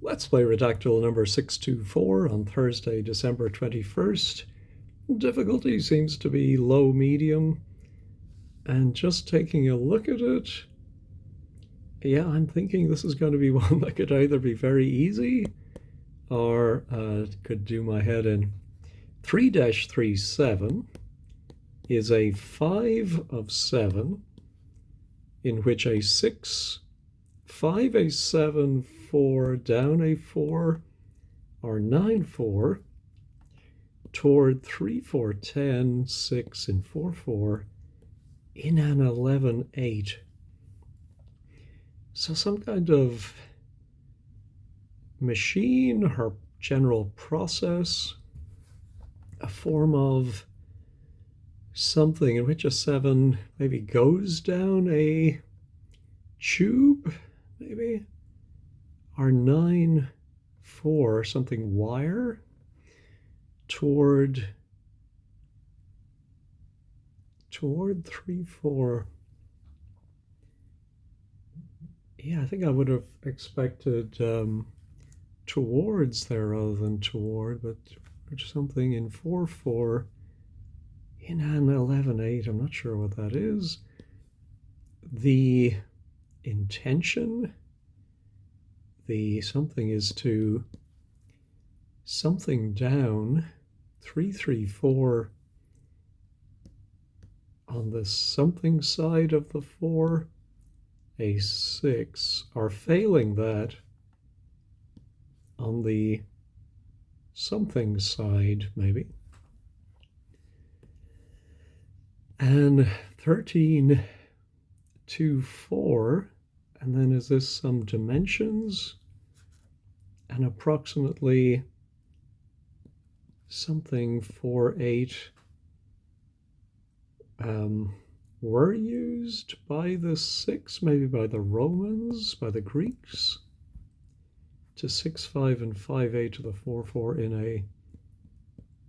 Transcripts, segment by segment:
Let's play Redactle number 624 on Thursday, December 21st. Difficulty seems to be low medium. And just taking a look at it, yeah, I'm thinking this is going to be one that could either be very easy or could do my head in. 3-37 is a 5 of 7 in which a 6, 5, a 7, 4, down a 4, or 9, 4, toward 3, 4, 10, 6, and 4, 4, in an 11, 8. So some kind of machine or general process, a form of something in which a 7 maybe goes down a tube, maybe, or 9, 4, something wire, toward 3, 4. Yeah, I think I would have expected towards there rather than toward, but something in 4, 4 in an 11, 8. I'm not sure what that is. The intention, the something is to something down 3, 3, 4 on the something side of the 4, a 6, or failing that on the something side, maybe. And 13 to 4, and then is this some dimensions? And approximately something 4, 8 were used by the 6, maybe by the Romans, by the Greeks, to 6, 5, and 5, 8 to the 4, 4 in a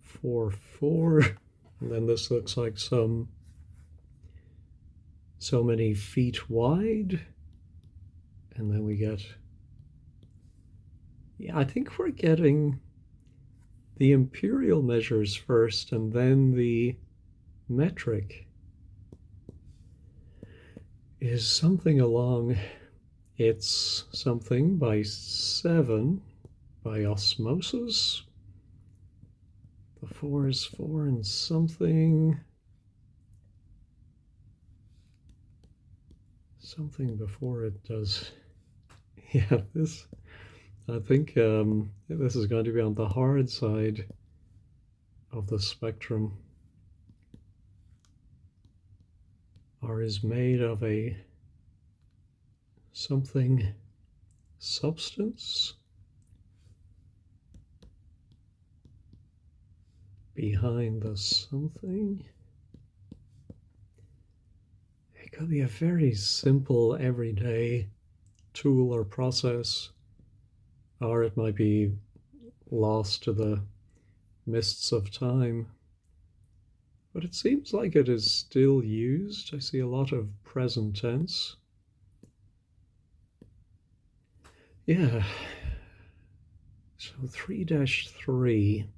4, 4. And then this looks like so many feet wide. And then we get, yeah, I think we're getting the imperial measures first and then the metric is something along, it's something by 7 by osmosis. The 4 is 4 and something before it does. Yeah, this, I think this is going to be on the hard side of the spectrum, or is made of a something substance behind the something. It could be a very simple everyday tool or process, or it might be lost to the mists of time. But it seems like it is still used. I see a lot of present tense. Yeah. So 3-3,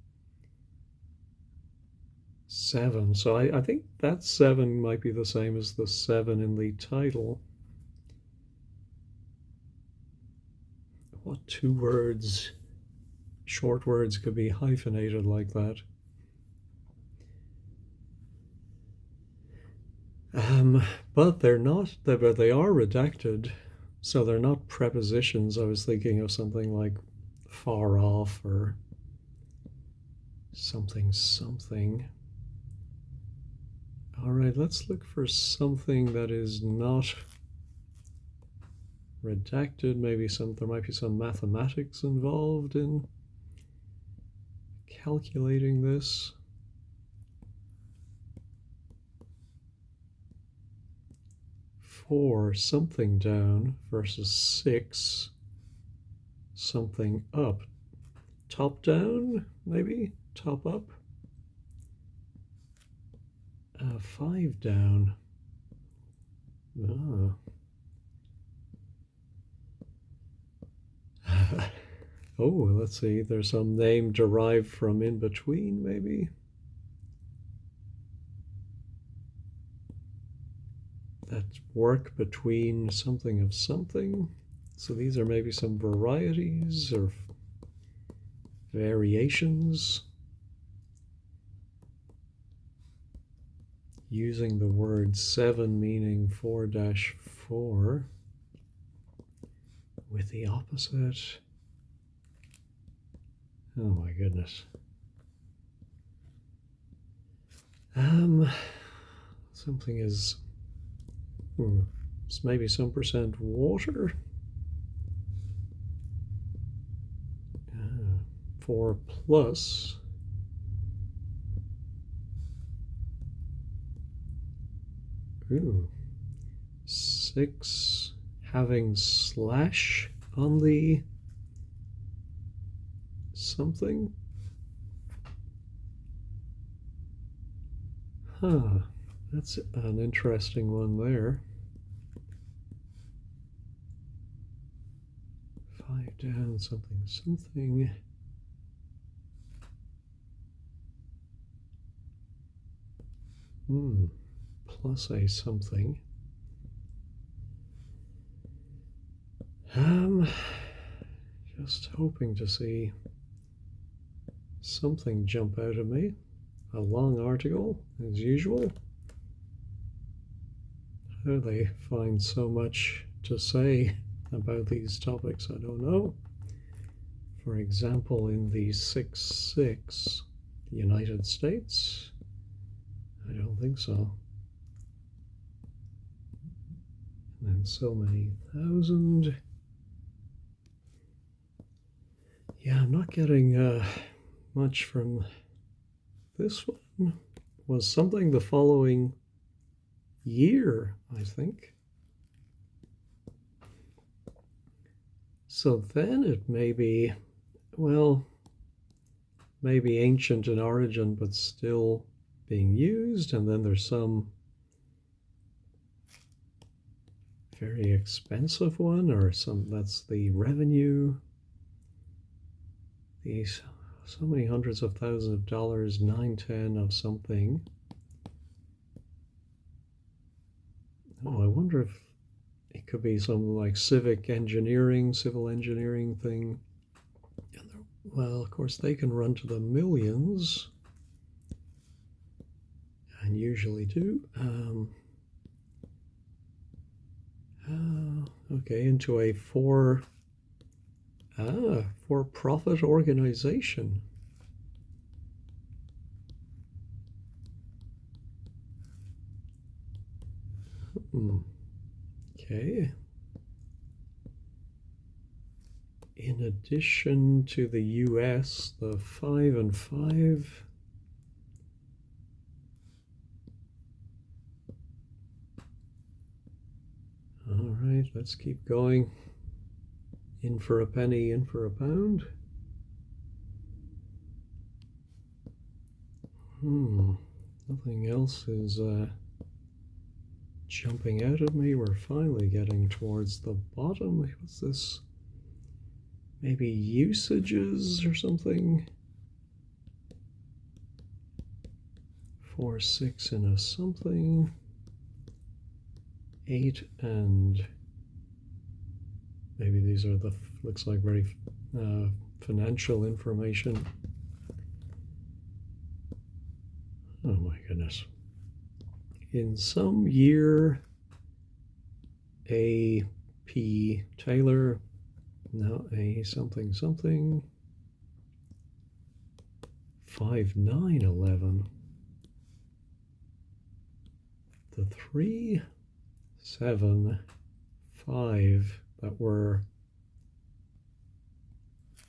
7. So I think that 7 might be the same as the 7 in the title. What two words, short words, could be hyphenated like that? But they're not, but they are redacted, so they're not prepositions. I was thinking of something like far off or something, something. All right, let's look for something that is not redacted. Maybe there might be some mathematics involved in calculating this. 4 something down versus 6 something up. Top down, maybe? Top up? 5 down. Ah. Oh, let's see. There's some name derived from in between, maybe. That work between something of something. So these are maybe some varieties or variations using the word 7 meaning 4-4 with the opposite. Oh my goodness. Something is it's maybe some percent water. 4 plus. Ooh. 6 having slash on the something. Huh. That's an interesting one there. 5 down, something, something. Plus a something. Just hoping to see something jump out at me. A long article, as usual. How do they find so much to say about these topics? I don't know. For example, in the 6-6, the United States? I don't think so. And then so many thousand. Yeah, I'm not getting much from this one. Was something the following year, I think. So then it may be, well, maybe ancient in origin, but still being used. And then there's some very expensive one, or some that's the revenue. These so many hundreds of thousands of dollars, 910 of something. Oh, I wonder if it could be some like civil engineering thing. Well, of course, they can run to the millions, and usually do. Okay, into a for-profit organization. Okay. In addition to the US, the 5 and 5. All right, let's keep going. In for a penny, in for a pound. Nothing else is jumping out at me. We're finally getting towards the bottom. What's this? Maybe usages or something. 4, 6 in a something. 8 and maybe these are the, looks like very financial information. Oh my goodness. In some year, A. P. Taylor, now a something something, 5, 9, 11. The 3, 7, 5 that were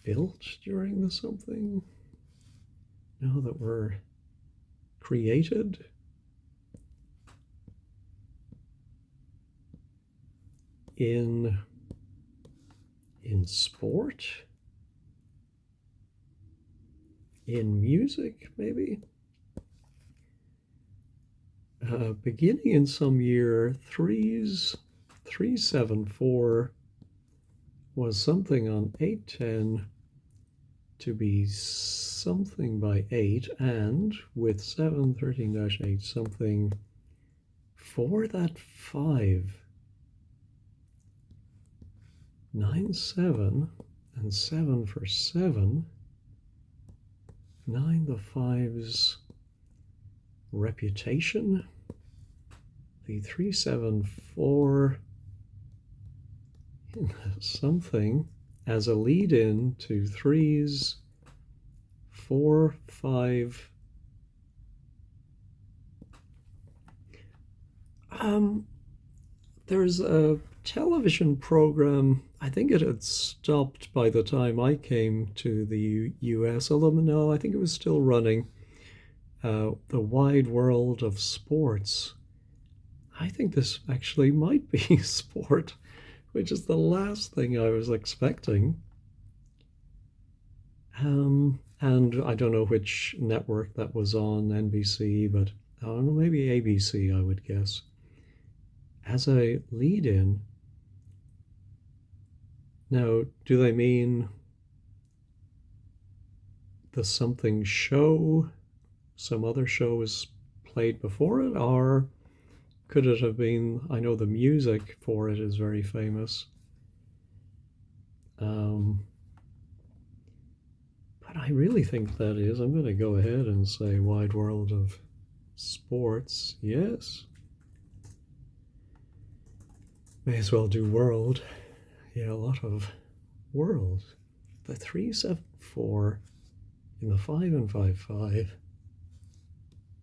built during the something, no, that were created. In sport, in music, maybe. Beginning in some year, 3s, 3, 7, 4 was something on 8, 10, to be something by 8, and with 7, 13-8, something for that 5. 9, 7, and 7 for 7. 9, the 5's reputation. The 3, 7, 4, something as a lead in to 3's 4, 5. There's a television program. I think it had stopped by the time I came to the US, although no, I think it was still running. The Wide World of Sports. I think this actually might be sport, which is the last thing I was expecting. And I don't know which network that was on, NBC, but I don't know, maybe ABC, I would guess. As a lead-in. Now, do they mean the something show, some other show was played before it, or could it have been, I know the music for it is very famous. But I really think that is, I'm going to go ahead and say Wide World of Sports. Yes. May as well do world. Yeah, a lot of world. The 3, 7, 4 in the 5 and 5, 5.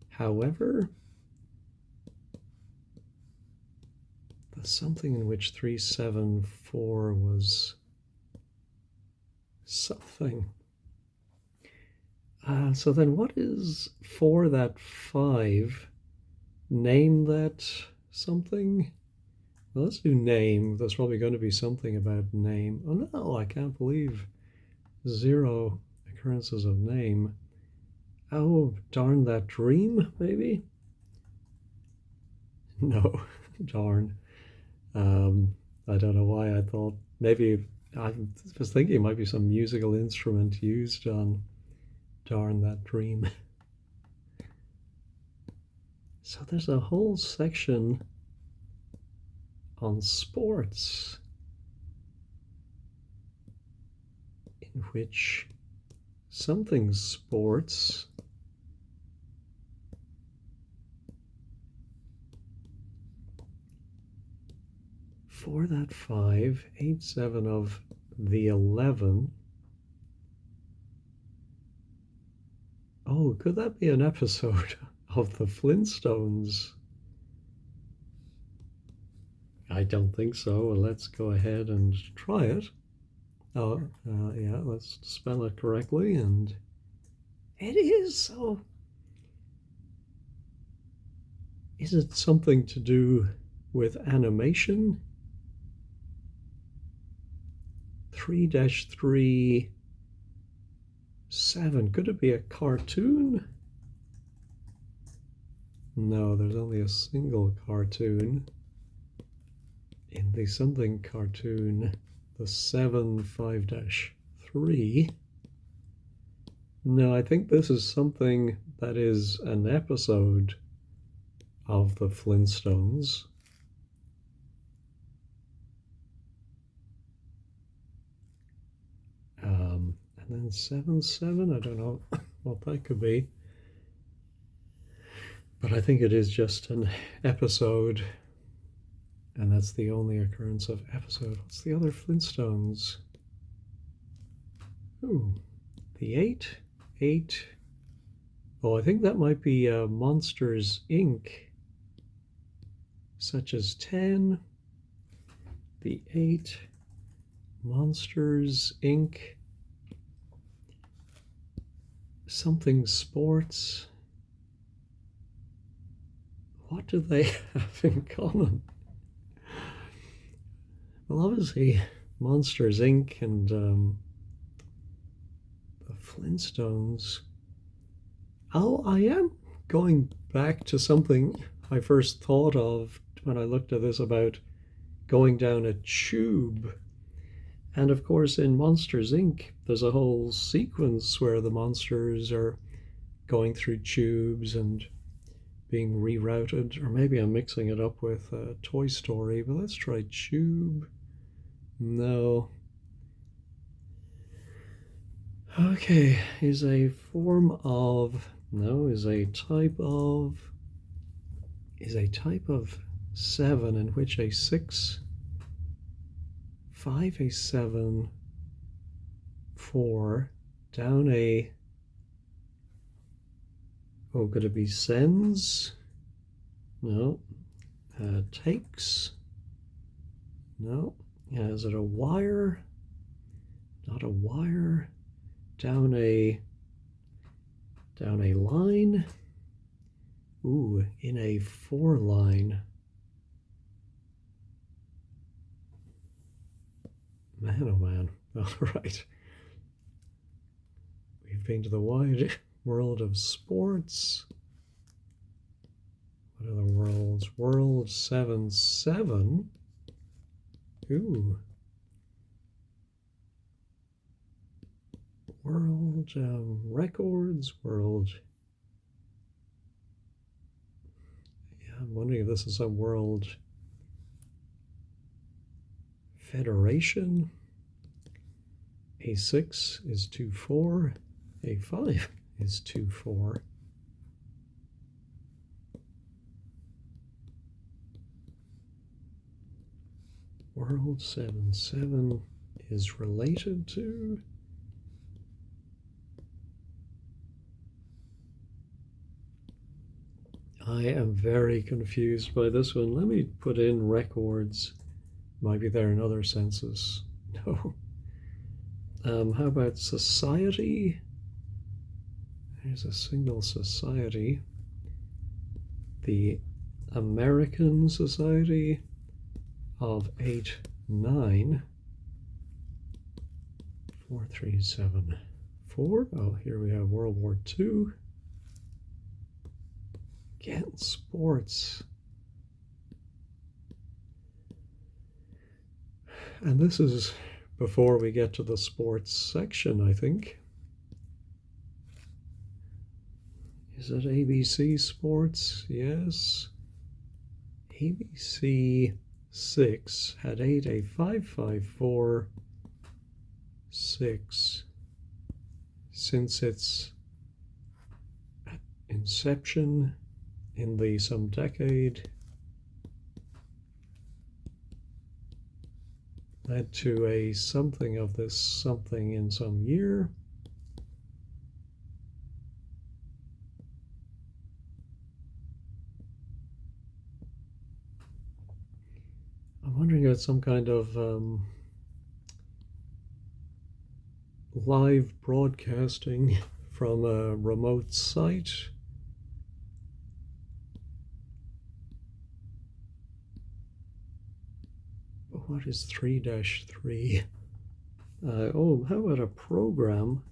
However, the something in which 3, 7, 4 was something. So then what is for that 5? Name that something? Well, let's do name. There's probably going to be something about name. Oh no, I can't believe 0 occurrences of name. Oh, darn that dream, maybe? No, darn. I don't know why I thought maybe I was thinking it might be some musical instrument used on darn that dream. So there's a whole section on sports in which something sports for that 5, 8, 7 of the 11. Oh, could that be an episode of the Flintstones? I don't think so. Well, let's go ahead and try it. Oh, yeah, let's spell it correctly, and it is. So, is it something to do with animation? 3-3, 7. Could it be a cartoon? No, there's only a single cartoon. In the something cartoon, the 7, 5-3. No, I think this is something that is an episode of the Flintstones. And then 7, 7, I don't know what that could be. But I think it is just an episode. And that's the only occurrence of episode. What's the other Flintstones? Ooh, the 8. 8. Oh, I think that might be Monsters, Inc. Such as 10. The 8. Monsters, Inc. Something sports. What do they have in common? Well, obviously, Monsters, Inc. and the Flintstones. Oh, I am going back to something I first thought of when I looked at this about going down a tube. And of course, in Monsters Inc., there's a whole sequence where the monsters are going through tubes and being rerouted. Or maybe I'm mixing it up with Toy Story, but let's try tube. No. Okay, is a form of, no, is a type of 7 in which a 6, 5, a 7, 4, down a, oh, could it be sends? No. Takes? No. Is it a wire? Not a wire. Down a line. Ooh, in a 4 line. Man, oh man. All right. We've been to the wide world of sports. What are the worlds? World 7-7. Ooh. World records. World. Yeah, I'm wondering if this is a world federation. A6 is 2-4. A5 is 2-4. World 7-7 is related to. I am very confused by this one. Let me put in records. Might be there in other senses. No. How about society? There's a single society. The American Society of 8-9. 4-3-7-4. Oh, here we have World War II. Again, sports. And this is before we get to the sports section, I think. Is it ABC Sports? Yes. ABC 6 had 8, a 5-5-4, 6. Since its inception in the some decade, led to a something of this something in some year. I'm wondering if it's some kind of live broadcasting from a remote site. But what is 3-3? Oh, how about a program?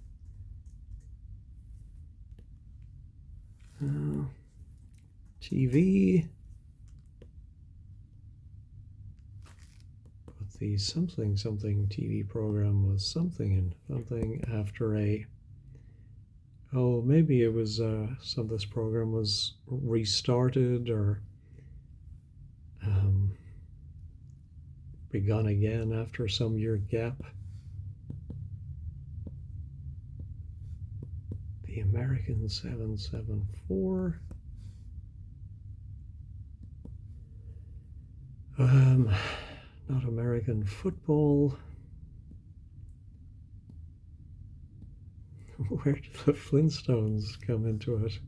TV. But the something TV program was something and something after a. Oh, maybe it was some this program was restarted or begun again after some year gap. The American 7-7-4. Not American football. Where did the Flintstones come into it?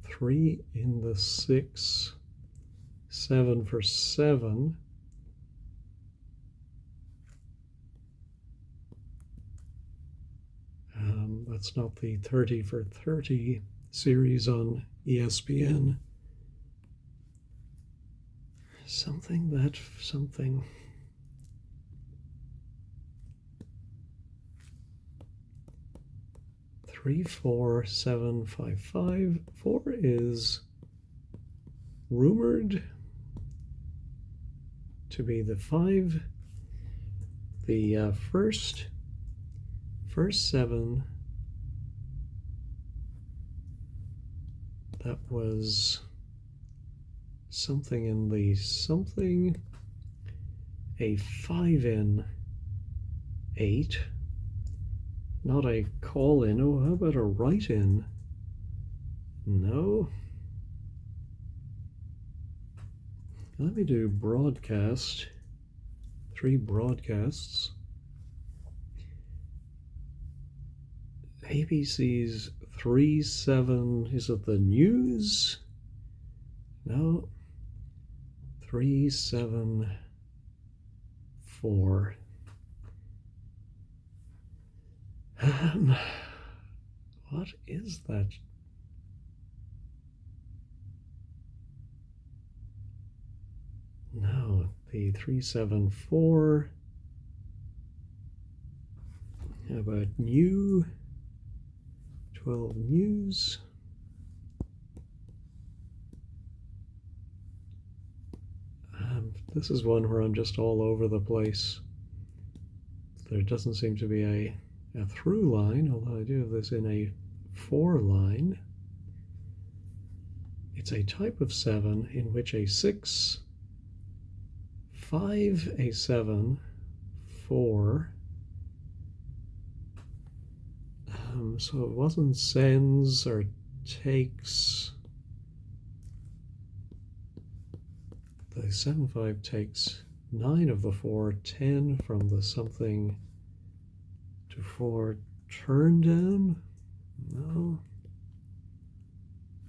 Three in the 6, 7 for 7. That's not the 30 for 30 series on ESPN. Something. 3-4-7-5-5. 4 is rumored to be the first 7 that was something in the something, a 5 in 8, not a call in. Oh, how about a write in? No. Let me do broadcast, 3 broadcasts. ABC's 3-7, is it the news? No. 3-7-4. What is that? No, the 3-7-4. How about new? 12 news. This is one where I'm just all over the place. There doesn't seem to be a through line, although I do have this in a 4 line. It's a type of 7 in which a 6, 5, a 7, 4. So it wasn't sends or takes. The 7-5 takes 9 of the 4, 10 from the something to 4. Turn down? No.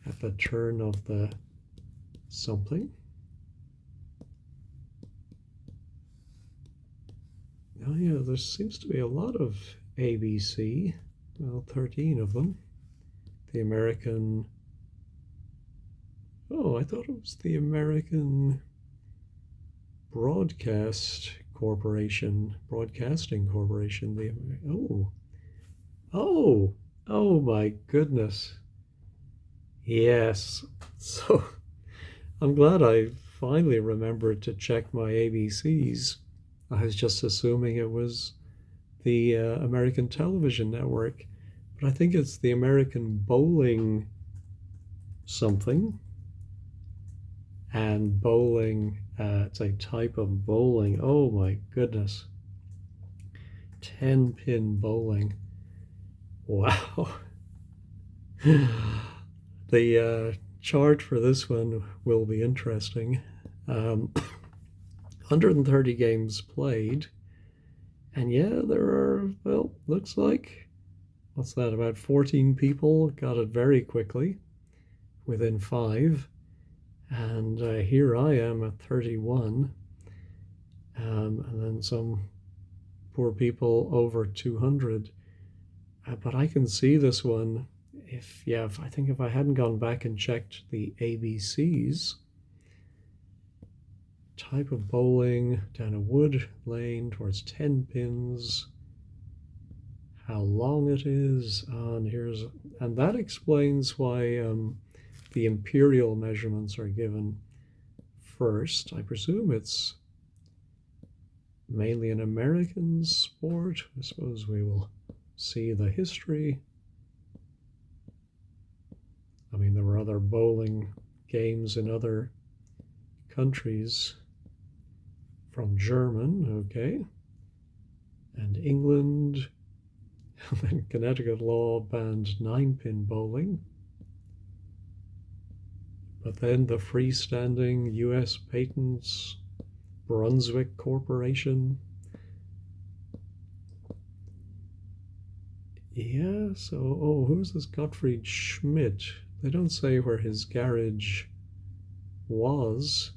At the turn of the something. Oh yeah, there seems to be a lot of ABC. Well, 13 of them. The American... Oh, I thought it was the American Broadcasting Corporation. Oh my goodness. Yes. So I'm glad I finally remembered to check my ABCs. I was just assuming it was the American Television Network, but I think it's the American Bowling something. And bowling, it's a type of bowling. Oh my goodness. 10-pin bowling. Wow. The chart for this one will be interesting. 130 games played. And yeah, there are, well, looks like, what's that, about 14 people got it very quickly, within 5. And here I am at 31. And then some poor people over 200. But I can see this one I think if I hadn't gone back and checked the ABCs, type of bowling, down a wood lane towards 10 pins, how long it is, and that explains why the imperial measurements are given first. I presume it's mainly an American sport. I suppose we will see the history. I mean, there were other bowling games in other countries. From German, okay, and England, and then Connecticut law banned 9-pin bowling. But then the freestanding US Patents Brunswick Corporation. Yeah, so, who's this Gottfried Schmidt? They don't say where his garage was,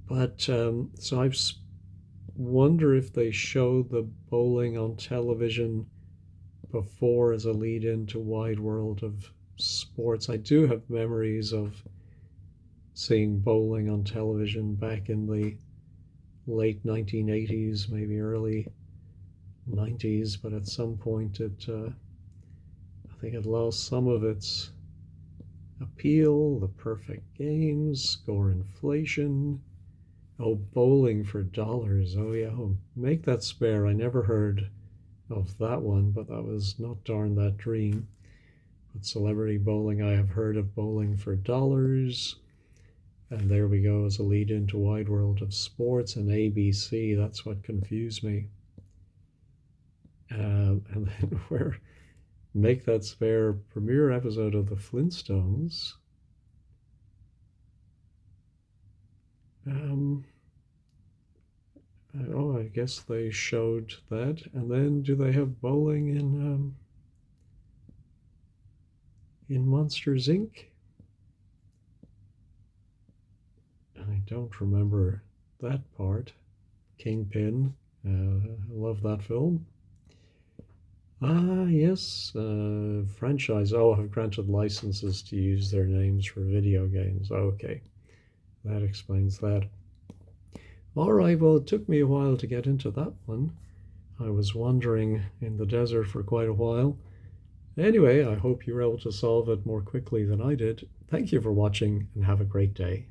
but so I wonder if they showed the bowling on television before as a lead-in to Wide World of Sports. I do have memories of seeing bowling on television back in the late 1980s, maybe early 90s, but at some point I think it lost some of its Appeal, The Perfect Games, Score Inflation. Oh, Bowling for Dollars. Oh, yeah. Oh, Make That Spare. I never heard of that one, but that was Not Darn That Dream. But Celebrity Bowling, I have heard of. Bowling for Dollars. And there we go as a lead into Wide World of Sports and ABC. That's what confused me. And then where Make That Spare premiere episode of the Flintstones. Oh, I guess they showed that. And then do they have bowling in Monsters Inc.? I don't remember that part. Kingpin. I love that film. Ah, yes. Franchise. Oh, have granted licenses to use their names for video games. Okay. That explains that. All right, well, it took me a while to get into that one. I was wandering in the desert for quite a while. Anyway, I hope you were able to solve it more quickly than I did. Thank you for watching and have a great day.